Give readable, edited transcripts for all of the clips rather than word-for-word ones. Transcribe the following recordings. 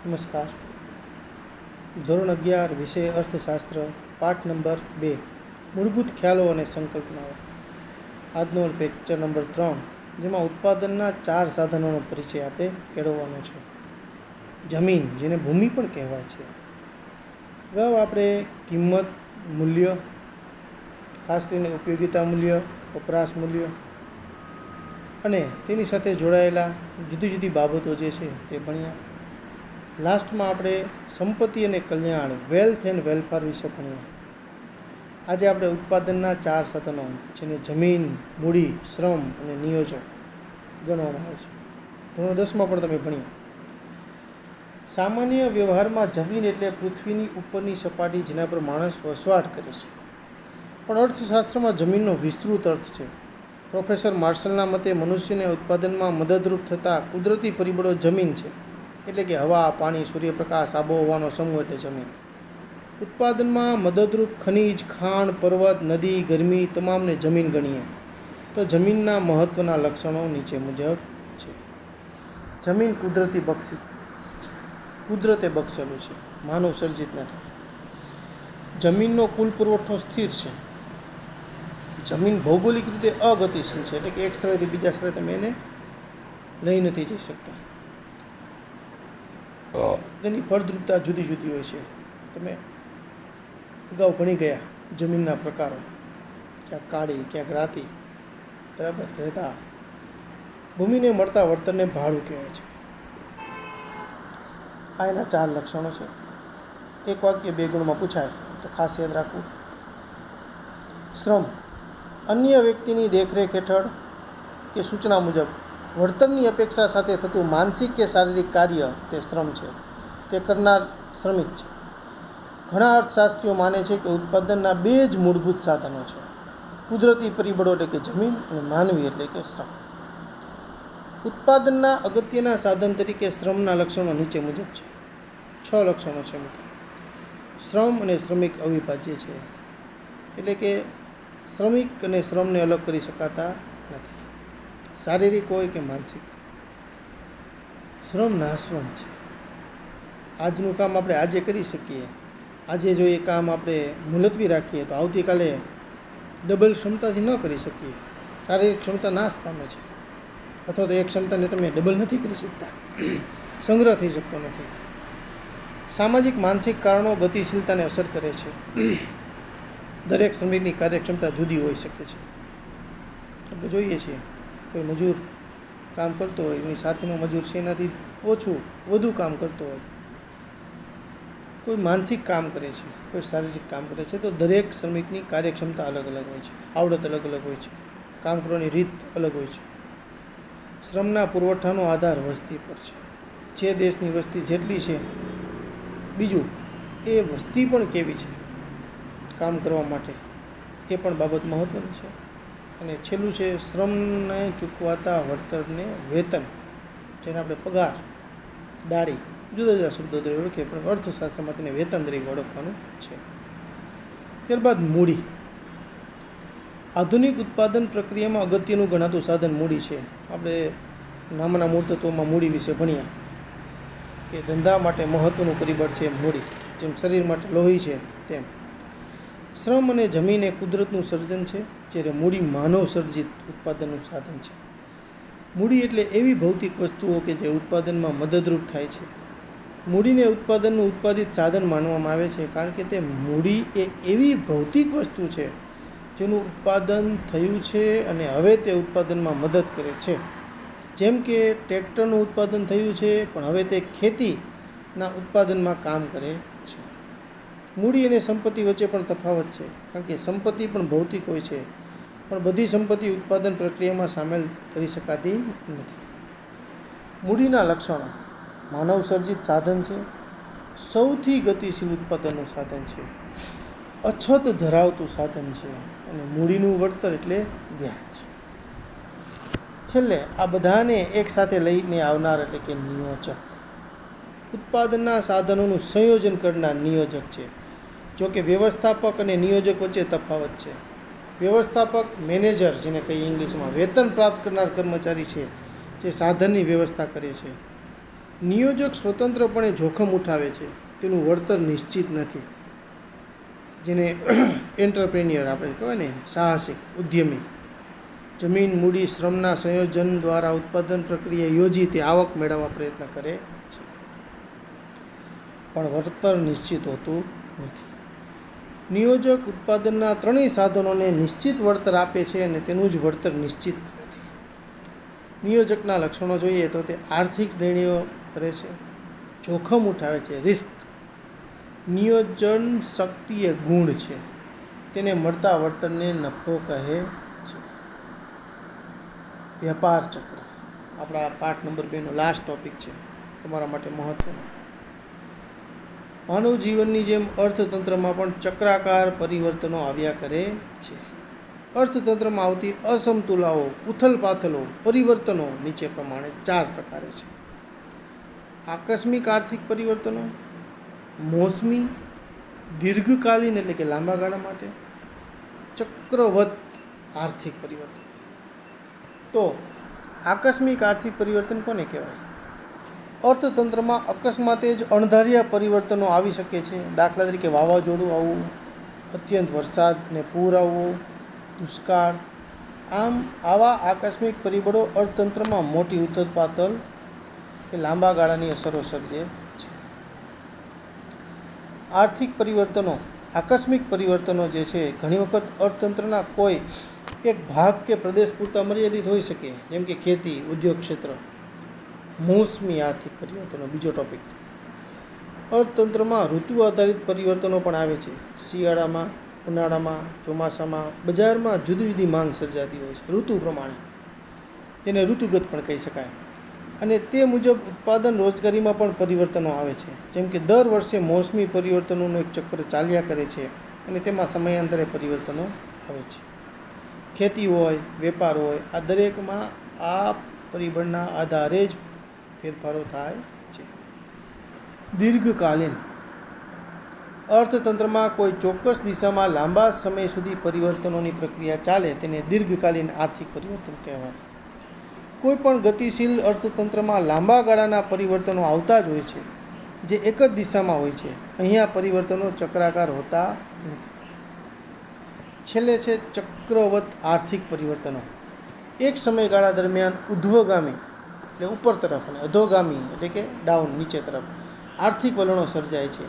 નમસ્કાર. ધોરણ 11 વિષય અર્થશાસ્ત્ર, પાઠ નંબર 2, મૂળભૂત ખ્યાલો અને સંકલ્પનાઓ. આજનો લેક્ચર નંબર 3, જેમાં ઉત્પાદનના 4 સાધનોનો પરિચય આપણે કેળવવાનો છે. જમીન, જેને ભૂમિ પણ કહેવાય છે. અગાઉ આપણે કિંમત, મૂલ્ય, ખાસ કરીને ઉપયોગિતા મૂલ્ય, વપરાશ મૂલ્ય અને તેની સાથે જોડાયેલા જુદી જુદી બાબતો જે છે તે ભણ્યા. લાસ્ટમાં આપણે સંપત્તિ અને કલ્યાણ, વેલ્થ એન્ડ વેલફેર વિશે ભણ્યા. આજે આપણે ઉત્પાદનના 4 સાધનો, જેને જમીન, મૂડી, શ્રમ અને નિયોજક ગણવામાં આવે છે. ધોરણ 10માં પણ તમે ભણ્યા. સામાન્ય વ્યવહારમાં જમીન એટલે પૃથ્વીની ઉપરની સપાટી, જેના પર માણસ વસવાટ કરે છે. પણ અર્થશાસ્ત્રમાં જમીનનો વિસ્તૃત અર્થ છે. પ્રોફેસર માર્શલના મતે મનુષ્યને ઉત્પાદનમાં મદદરૂપ થતા કુદરતી પરિબળો જમીન છે. એટલે કે હવા, પાણી, સૂર્યપ્રકાશ, આબોહવાનો સમૂહ એટલે જમીન. ઉત્પાદનમાં મદદરૂપ ખનિજ, ખાણ, પર્વત, નદી, ગરમી તમામને જમીન ગણીએ તો જમીનના મહત્ત્વના લક્ષણો નીચે મુજબ છે. જમીન કુદરતે બક્ષેલું છે, માનવ સર્જિત નથી. જમીનનો કુલ પુરવઠો સ્થિર છે. જમીન ભૌગોલિક રીતે અગતિશીલ છે, એટલે કે એક સ્થળેથી બીજા સ્થળે તમે એને લઈ નથી જઈ શકતા. તેની ફળદ્રુપતા જુદી જુદી હોય છે. તમે અગાઉ ભણી ગયા જમીનના પ્રકારો, ક્યાંક કાળી, ક્યાંક રાતી, બરાબર, રેતા. ભૂમિને મળતા વળતરને ભાડું કહેવાય છે. આ એના 4 લક્ષણો છે. એક વાક્ય 2 ગુણમાં પૂછાય તો ખાસ યાદ રાખવું. શ્રમ, અન્ય વ્યક્તિની દેખરેખ હેઠળ કે સૂચના મુજબ વળતરની અપેક્ષા સાથે થતું માનસિક કે શારીરિક કાર્ય તે શ્રમ છે. તે કરનાર શ્રમિક છે. ઘણા અર્થશાસ્ત્રીઓ માને છે કે ઉત્પાદનના 2 જ મૂળભૂત સાધનો છે: કુદરતી પરિબળો એટલે કે જમીન અને માનવી એટલે કે શ્રમ. ઉત્પાદનના અગત્યના સાધન તરીકે શ્રમના લક્ષણો નીચે મુજબ છે. 6 લક્ષણો છે મિત્રો. શ્રમ અને શ્રમિક અવિભાજ્ય છે, એટલે કે શ્રમિક અને શ્રમને અલગ કરી શકાતા નથી, શારીરિક હોય કે માનસિક. શ્રમ નાશવંત છે. આજનું કામ આપણે આજે કરી શકીએ. આજે જો એ કામ આપણે મુલતવી રાખીએ તો આવતીકાલે ડબલ ક્ષમતાથી ન કરી શકીએ. શારીરિક ક્ષમતા નાશ પામે છે, અથવા તો એ ક્ષમતાને તમે ડબલ નથી કરી શકતા, સંગ્રહ થઈ શકતો નથી. સામાજિક માનસિક કારણો ગતિશીલતાને અસર કરે છે. દરેક શ્રમિકની કાર્યક્ષમતા જુદી હોઈ શકે છે. આપણે જોઈએ છીએ, કોઈ મજૂર કામ કરતો હોય, એની સાથેનો મજૂર છે એનાથી ઓછું વધુ કામ કરતો હોય. કોઈ માનસિક કામ કરે છે, કોઈ શારીરિક કામ કરે છે. તો દરેક શ્રમિકની કાર્યક્ષમતા અલગ અલગ હોય છે, આવડત અલગ અલગ હોય છે, કામ કરવાની રીત અલગ હોય છે. શ્રમના પુરવઠાનો આધાર વસ્તી પર છે. જે દેશની વસ્તી જેટલી છે, બીજું એ વસ્તી પણ કેવી છે કામ કરવા માટે, એ પણ બાબત મહત્ત્વની છે. અને છેલ્લું છે શ્રમને ચૂકવાતા વળતરને વેતન, જેને આપણે પગાર, દાડી, જુદા જુદા શબ્દો તરીકે ઓળખીએ, પણ અર્થશાસ્ત્રમાં તેને વેતન તરીકે ઓળખવાનું છે. ત્યારબાદ મૂડી. આધુનિક ઉત્પાદન પ્રક્રિયામાં અગત્યનું ગણાતું સાધન મૂડી છે. આપણે નામના મૂળતત્વમાં મૂડી વિશે ભણ્યા કે ધંધા માટે મહત્ત્વનું પરિબળ છે મૂડી. જેમ શરીર માટે લોહી છે તેમ શ્રમ અને જમીન એ કુદરતનું સર્જન છે, જ્યારે મૂડી માનવ સર્જિત ઉત્પાદનનું સાધન છે. મૂડી એટલે એવી ભૌતિક વસ્તુઓ કે જે ઉત્પાદનમાં મદદરૂપ થાય છે. મૂડીને ઉત્પાદનનું ઉત્પાદિત સાધન માનવામાં આવે છે, કારણ કે તે મૂડી એ એવી ભૌતિક વસ્તુ છે જેનું ઉત્પાદન થયું છે અને હવે તે ઉત્પાદનમાં મદદ કરે છે. જેમ કે ટ્રેક્ટરનું ઉત્પાદન થયું છે, પણ હવે તે ખેતીના ઉત્પાદનમાં કામ કરે છે. મૂડી અને સંપત્તિ વચ્ચે પણ તફાવત છે, કારણ કે સંપત્તિ પણ ભૌતિક હોય છે, પણ બધી સંપત્તિ ઉત્પાદન પ્રક્રિયામાં સામેલ કરી શકાતી નથી. મૂડીના લક્ષણો: માનવ સર્જિત સાધન છે, સૌથી ગતિશીલ ઉત્પાદનનું સાધન છે, અછત ધરાવતું સાધન છે, અને મૂડીનું વળતર એટલે વ્યાજ. છેલ્લે આ બધાને એકસાથે લઈને આવનાર એટલે કે નિયોજક. ઉત્પાદનના સાધનોનું સંયોજન કરનાર નિયોજક છે. જો કે વ્યવસ્થાપક અને નિયોજક વચ્ચે તફાવત છે. વ્યવસ્થાપક, મેનેજર જેને કહીએ ઇંગ્લિશમાં, વેતન પ્રાપ્ત કરનાર કર્મચારી છે, જે સાધનની વ્યવસ્થા કરે છે. નિયોજક સ્વતંત્રપણે જોખમ ઉઠાવે છે, તેનું વળતર નિશ્ચિત નથી. જેને એન્ટરપ્રેન્યોર આપણે કહેવાય ને, સાહસિક ઉદ્યમી, જમીન, મૂડી, શ્રમના સંયોજન દ્વારા ઉત્પાદન પ્રક્રિયા યોજી તે આવક મેળવવા પ્રયત્ન કરે છે, પણ વળતર નિશ્ચિત હોતું નથી. નિયોજક ઉત્પાદનના ત્રણેય સાધનોને નિશ્ચિત વળતર આપે છે અને તેનું જ વળતર નિશ્ચિત નથી. નિયોજકના લક્ષણો જોઈએ તો તે આર્થિક નિર્ણયો કરે છે, જોખમ ઉઠાવે છે, રિસ્ક. નિયોજન શક્તિ એ ગુણ છે, તેને મળતા વળતરને નફો કહે છે. વ્યાપાર ચક્ર આપણા પાઠ નંબર 2 નો લાસ્ટ ટોપિક છે, તમારા માટે મહત્વનો. માનવ જીવનની જેમ અર્થતંત્રમાં પણ ચક્રાકાર પરિવર્તનો આવ્યા કરે છે. અર્થતંત્રમાં આવતી અસમતુલાઓ, ઉથલપાથલો, પરિવર્તનો નીચે પ્રમાણે 4 પ્રકારે છે. આકસ્મિક આર્થિક પરિવર્તનો, મોસમી, દીર્ઘકાલીન એટલે કે લાંબા ગાળા માટે, ચક્રવત આર્થિક પરિવર્તન. તો આકસ્મિક આર્થિક પરિવર્તન કોને કહેવાય? અર્થતંત્રમાં અકસ્માતે જ અણધાર્યા પરિવર્તનો આવી શકે છે. દાખલા તરીકે વાવાઝોડું આવવું, અત્યંત વરસાદ અને પૂર આવવું, દુષ્કાળ. આમ આવા આકસ્મિક પરિબળો અર્થતંત્રમાં મોટી ઉથલપાથલ કે લાંબા ગાળાની અસરો સર્જે છે. આર્થિક પરિવર્તનો, આકસ્મિક પરિવર્તનો જે છે ઘણી વખત અર્થતંત્રના કોઈ એક ભાગ કે પ્રદેશ પૂરતા મર્યાદિત હોઈ શકે, જેમ કે ખેતી, ઉદ્યોગ ક્ષેત્ર. મોસમી આર્થિક પરિવર્તનો બીજો ટોપિક. અર્થતંત્રમાં ઋતુ આધારિત પરિવર્તનો પણ આવે છે. શિયાળામાં, ઉનાળામાં, ચોમાસામાં બજારમાં જુદી જુદી માંગ સર્જાતી હોય છે ઋતુ પ્રમાણે, જેને ઋતુગત પણ કહી શકાય. અને તે મુજબ ઉત્પાદન રોજગારીમાં પણ પરિવર્તનો આવે છે. જેમ કે દર વર્ષે મોસમી પરિવર્તનોનું એક ચક્ર ચાલ્યા કરે છે અને તેમાં સમયાંતરે પરિવર્તનો આવે છે. ખેતી હોય, વેપાર હોય, આ દરેકમાં આ પરિબળના આધારે જ ફેરફારો થાય છે. દીર્ઘકાલીન અર્થતંત્રમાં કોઈ ચોક્કસ દિશામાં લાંબા સમય સુધી પરિવર્તનોની પ્રક્રિયા ચાલે તેને દીર્ઘકાલીન આર્થિક પરિવર્તન કહેવાય. કોઈ પણ ગતિશીલ અર્થતંત્રમાં લાંબા ગાળાના પરિવર્તનો આવતા જ હોય છે, જે એક જ દિશામાં હોય છે. અહીંયા પરિવર્તનો ચક્રાકાર હોતા નથી. છેલ્લે છે ચક્રવત આર્થિક પરિવર્તનો. એક સમયગાળા દરમિયાન ઉધ્વગામી એટલે ઉપર તરફ અને અધોગામી એટલે કે ડાઉન નીચે તરફ આર્થિક વલણો સર્જાય છે.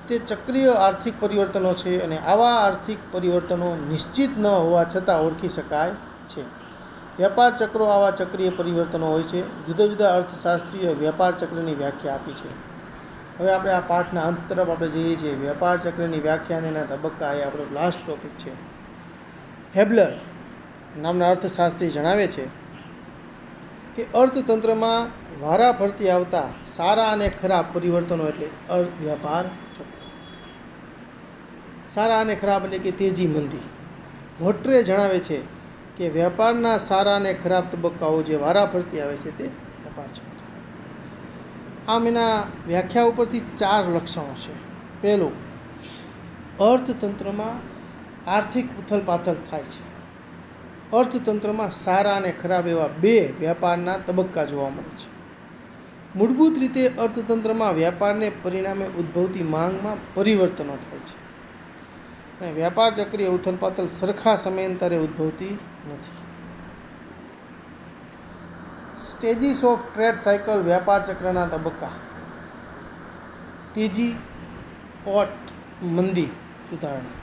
તે ચક્રીય આર્થિક પરિવર્તનો છે અને આવા આર્થિક પરિવર્તનો નિશ્ચિત ન હોવા છતાં ઓળખી શકાય છે. વ્યાપાર ચક્રો આવા ચક્રીય પરિવર્તનો હોય છે. જુદા જુદા અર્થશાસ્ત્રીય વ્યાપાર ચક્રની વ્યાખ્યા આપી છે. હવે આપણે આ પાઠના અંત તરફ આપણે જઈએ છીએ. વ્યાપાર ચક્રની વ્યાખ્યા અને એના તબક્કા એ આપણો લાસ્ટ ટોપિક છે. હેબલર નામના અર્થશાસ્ત્રી જણાવે છે કે અર્થતંત્રમાં વારા ફરતી આવતા સારા અને ખરાબ પરિવર્તનો એટલે વ્યાપાર ચક્ર. સારા અને ખરાબ એટલે કે તેજી મંદી. હોટ્રે જણાવે છે કે વ્યાપારના સારા અને ખરાબ તબક્કાઓ જે વારા ફરતી આવે છે તે વ્યાપાર ચક્ર. આમ એના વ્યાખ્યા ઉપરથી 4 લક્ષણો છે. પહેલું, અર્થતંત્રમાં આર્થિક ઉથલપાથલ થાય છે. અર્થતંત્રમાં સારા અને ખરાબ એવા 2 વ્યાપારના તબક્કા જોવા મળે છે. મૂળભૂત રીતે અર્થતંત્રમાં વ્યાપારને પરિણામે ઉદ્ભવતી માંગમાં પરિવર્તનો થાય છે અને વ્યાપાર ચક્રીય ઉથલપાથલ સરખા સમયાંતરે ઉદ્ભવતી નથી. સ્ટેજીસ ઓફ ટ્રેડ સાયકલ વ્યાપાર ચક્રના તબક્કા. તેજી, ઓટ, મંદી, સુધારણા.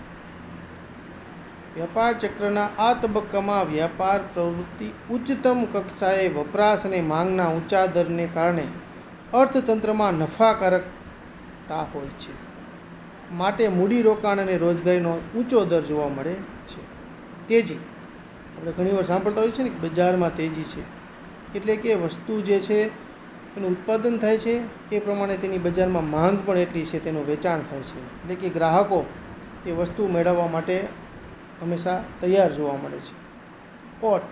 વ્યાપાર ચક્રના આ તબક્કામાં વ્યાપાર પ્રવૃત્તિ ઉચ્ચતમ કક્ષાએ વપરાશ અને માંગના ઊંચા દરને કારણે અર્થતંત્રમાં નફાકારકતા હોય છે. માટે મૂડીરોકાણ અને રોજગારીનો ઊંચો દર જોવા મળે છે. તેજી, આપણે ઘણીવાર સાંભળતા હોઈએ છીએ ને કે બજારમાં તેજી છે, એટલે કે વસ્તુ જે છે એનું ઉત્પાદન થાય છે એ પ્રમાણે તેની બજારમાં માંગ પણ એટલી છે, તેનું વેચાણ થાય છે. એટલે કે ગ્રાહકો તે વસ્તુ મેળવવા માટે હંમેશા તૈયાર જોવા મળે છે. ઓટ,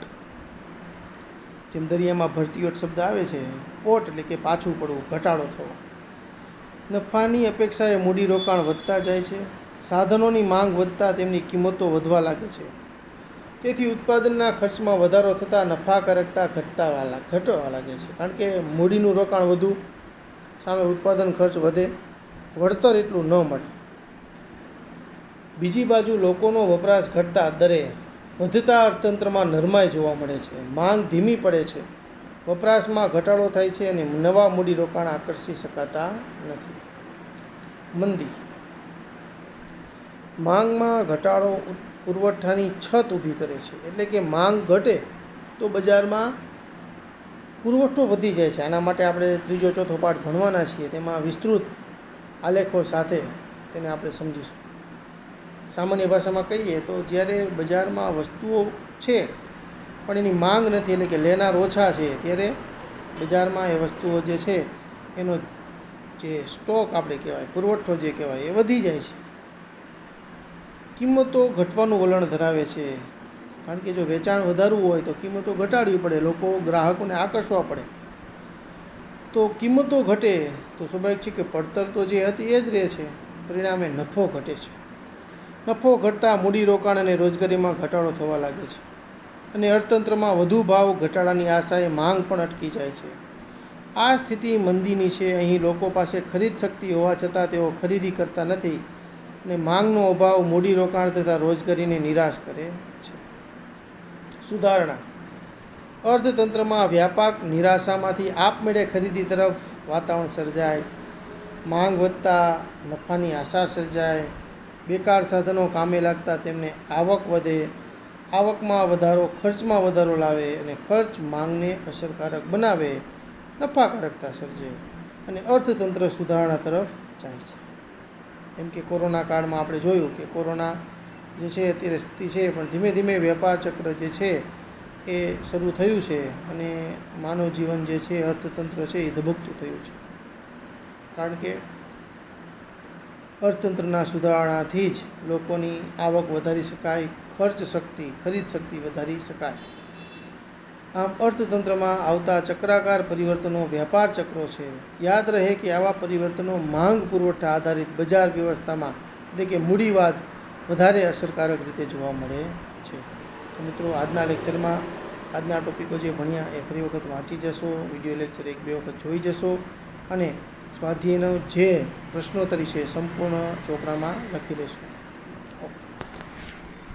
જેમ દરિયામાં ભરતીઓટ શબ્દ આવે છે, ઓટ એટલે કે પાછું પડવું, ઘટાડો થવો. નફાની અપેક્ષાએ મૂડીરોકાણ વધતા જાય છે. સાધનોની માંગ વધતા તેમની કિંમતો વધવા લાગે છે. તેથી ઉત્પાદનના ખર્ચમાં વધારો થતાં નફાકારકતા ઘટવા લાગે છે, કારણ કે મૂડીનું રોકાણ વધુ સામે ઉત્પાદન ખર્ચ વધે, વળતર એટલું ન મળે. બીજી બાજુ લોકોનો વપરાશ ઘટતા દરે વધતા અર્થતંત્રમાં નરમાઈ જોવા મળે છે. માંગ ધીમી પડે છે, વપરાશમાં ઘટાડો થાય છે અને નવા મૂડીરોકાણ આકર્ષી શકાતા નથી. મંદી. માંગમાં ઘટાડો પુરવઠાની છત ઊભી કરે છે. એટલે કે માંગ ઘટે તો બજારમાં પુરવઠો વધી જાય છે. આના માટે આપણે ત્રીજો ચોથો પાઠ ભણવાના છીએ, તેમાં વિસ્તૃત આલેખો સાથે તેને આપણે સમજીશું. સામાન્ય ભાષામાં કહીએ તો જ્યારે બજારમાં વસ્તુઓ છે પણ એની માંગ નથી, એટલે કે લેનાર ઓછા છે, ત્યારે બજારમાં એ વસ્તુઓ જે છે એનો જે સ્ટોક આપણે કહેવાય, પુરવઠો જે કહેવાય એ વધી જાય છે. કિંમતો ઘટવાનું વલણ ધરાવે છે, કારણ કે જો વેચાણ વધારવું હોય તો કિંમતો ઘટાડવી પડે, લોકો ગ્રાહકોને આકર્ષવા પડે. તો કિંમતો ઘટે તો સ્વાભાવિક છે કે પડતર તો જે હતી એ જ રહે છે, પરિણામે નફો ઘટે છે. નફો ઘટતા મૂડીરોકાણ અને રોજગારીમાં ઘટાડો થવા લાગે છે અને અર્થતંત્રમાં વધુ ભાવ ઘટાડાની આશાએ માંગ પણ અટકી જાય છે. આ સ્થિતિ મંદીની છે. અહીં લોકો પાસે ખરીદ શક્તિ હોવા છતાં તેઓ ખરીદી કરતા નથી અને માંગનો અભાવ મૂડીરોકાણ તથા રોજગારીને નિરાશ કરે છે. સુધારણા. અર્થતંત્રમાં વ્યાપક નિરાશામાંથી આપમેળે ખરીદી તરફ વાતાવરણ સર્જાય, માંગ વધતા નફાની આશા સર્જાય, બેકાર સાધનો કામે લાગતા તેમને આવક વધે, આવકમાં વધારો ખર્ચમાં વધારો લાવે અને ખર્ચ માંગને અસરકારક બનાવે, નફાકારકતા સર્જે અને અર્થતંત્ર સુધારણા તરફ જાય છે. એમ કે કોરોના કાળમાં આપણે જોયું કે કોરોના જે છે અત્યારે સ્થિતિ છે, પણ ધીમે ધીમે વેપાર ચક્ર જે છે એ શરૂ થયું છે અને માનવ જીવન જે છે, અર્થતંત્ર છે એ ધબકતું થયું છે. કારણ કે અર્થતંત્રના સુધારણાથી જ લોકોની આવક વધારી શકાય, ખર્ચ શક્તિ, ખરીદ શક્તિ વધારી શકાય. આમ અર્થતંત્રમાં આવતા ચક્રાકાર પરિવર્તનો વ્યાપાર ચક્રો છે. યાદ રહે કે આવા પરિવર્તનો માંગ પુરવઠા આધારિત બજાર વ્યવસ્થામાં, એટલે કે મૂડીવાદ, વધારે અસરકારક રીતે જોવા મળે છે. તો મિત્રો, આજના લેક્ચરમાં આજના ટોપિકો જે ભણ્યા એ ફરી વખત વાંચી જશો, વિડીયો લેક્ચર 1-2 વખત જોઈ જશો અને સ્વાધ્યાયનો જે પ્રશ્નોત્તરી છે સંપૂર્ણ ચોપડામાં લખી લેશો.